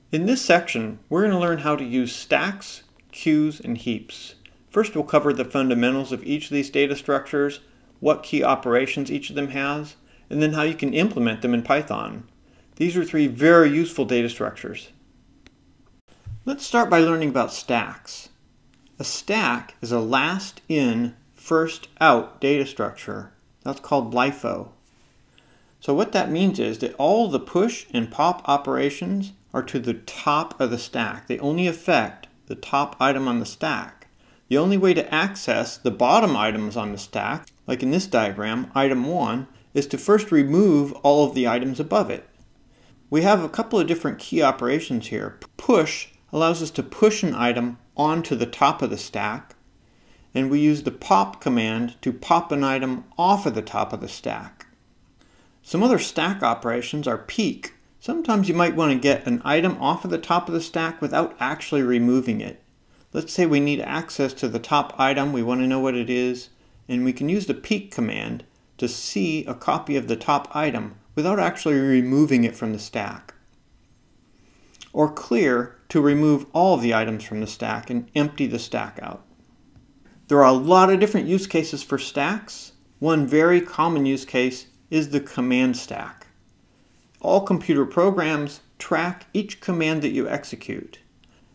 In this section, we're going to learn how to use stacks, queues, and heaps. First, we'll cover the fundamentals of each of these data structures, what key operations each of them has, and then how you can implement them in Python. These are three very useful data structures. Let's start by learning about stacks. A stack is a last in, first out data structure. That's called LIFO. So what that means is that all the push and pop operations are to the top of the stack. They only affect the top item on the stack. The only way to access the bottom items on the stack, like in this diagram, item 1, is to first remove all of the items above it. We have a couple of different key operations here. Push allows us to push an item onto the top of the stack, and we use the pop command to pop an item off of the top of the stack. Some other stack operations are peek. Sometimes you might want to get an item off of the top of the stack without actually removing it. Let's say we need access to the top item, we want to know what it is, and we can use the peek command to see a copy of the top item without actually removing it from the stack. Or clear to remove all of the items from the stack and empty the stack out. There are a lot of different use cases for stacks. One very common use case is the command stack. All computer programs track each command that you execute.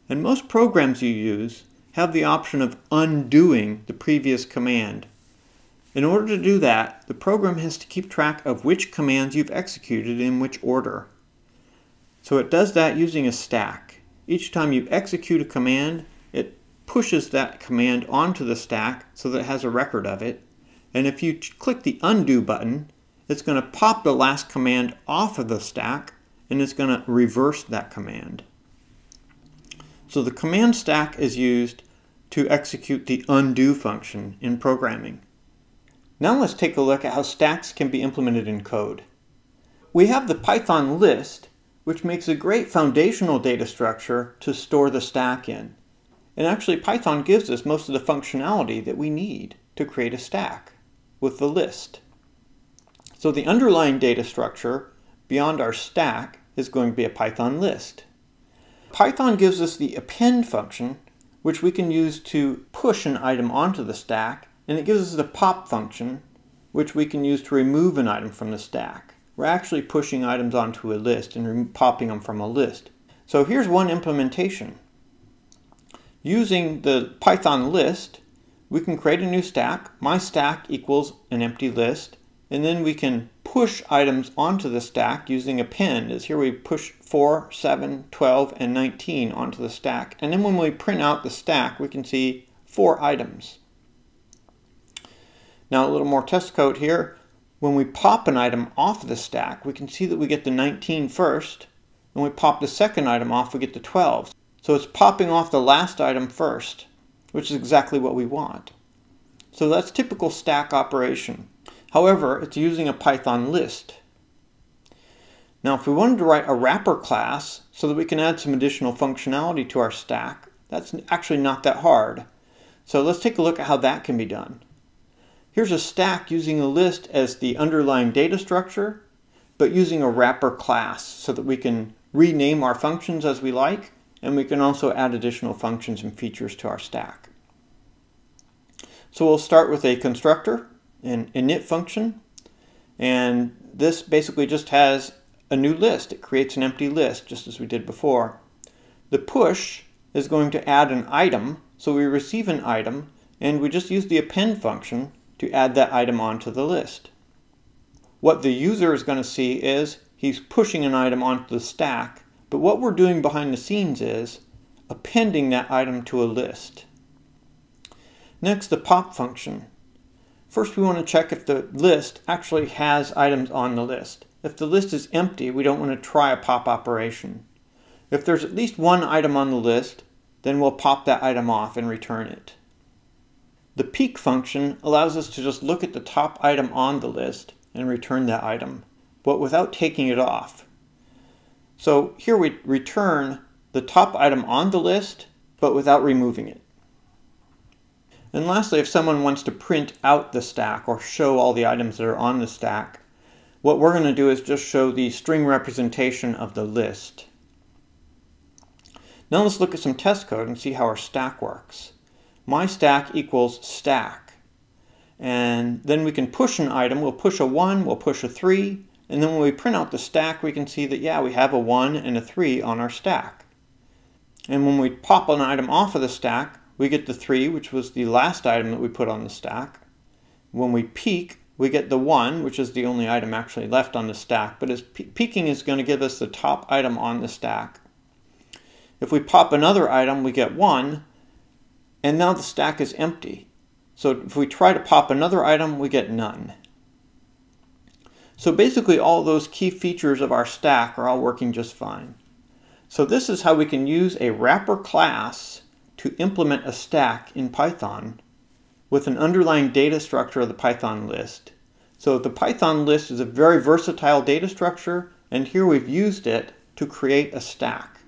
And most programs you use have the option of undoing the previous command. In order to do that, the program has to keep track of which commands you've executed in which order. So it does that using a stack. Each time you execute a command, it pushes that command onto the stack so that it has a record of it. And if you click the undo button, it's going to pop the last command off of the stack and it's going to reverse that command. So the command stack is used to execute the undo function in programming. Now let's take a look at how stacks can be implemented in code. We have the Python list, which makes a great foundational data structure to store the stack in. And actually Python gives us most of the functionality that we need to create a stack with the list. So the underlying data structure beyond our stack is going to be a Python list. Python gives us the append function, which we can use to push an item onto the stack, and it gives us the pop function, which we can use to remove an item from the stack. We're actually pushing items onto a list and popping them from a list. So here's one implementation. Using the Python list, we can create a new stack. My stack equals an empty list. And then we can push items onto the stack using append. As here we push 4, 7, 12, and 19 onto the stack. And then when we print out the stack, we can see 4 items. Now a little more test code here. When we pop an item off of the stack, we can see that we get the 19 first. When we pop the second item off, we get the 12. So it's popping off the last item first, which is exactly what we want. So that's typical stack operation. However, it's using a Python list. Now if we wanted to write a wrapper class so that we can add some additional functionality to our stack, that's actually not that hard. So let's take a look at how that can be done. Here's a stack using a list as the underlying data structure, but using a wrapper class so that we can rename our functions as we like, and we can also add additional functions and features to our stack. So we'll start with a constructor, an init function, and this basically just has a new list. It creates an empty list just as we did before. The push is going to add an item, so we receive an item and we just use the append function to add that item onto the list. What the user is going to see is he's pushing an item onto the stack, but what we're doing behind the scenes is appending that item to a list. Next, the pop function. First, we want to check if the list actually has items on the list. If the list is empty, we don't want to try a pop operation. If there's at least one item on the list, then we'll pop that item off and return it. The peek function allows us to just look at the top item on the list and return that item, but without taking it off. So here we return the top item on the list, but without removing it. And lastly, if someone wants to print out the stack or show all the items that are on the stack, what we're going to do is just show the string representation of the list. Now let's look at some test code and see how our stack works. My stack equals stack. And then we can push an item. We'll push a 1, we'll push a 3, and then when we print out the stack, we can see that, yeah, we have a 1 and a 3 on our stack. And when we pop an item off of the stack, we get the 3, which was the last item that we put on the stack. When we peek, we get the 1, which is the only item actually left on the stack, but peeking is going to give us the top item on the stack. If we pop another item, we get 1, and now the stack is empty. So if we try to pop another item, we get none. So basically all those key features of our stack are all working just fine. So this is how we can use a wrapper class to implement a stack in Python with an underlying data structure of the Python list. So the Python list is a very versatile data structure, and here we've used it to create a stack.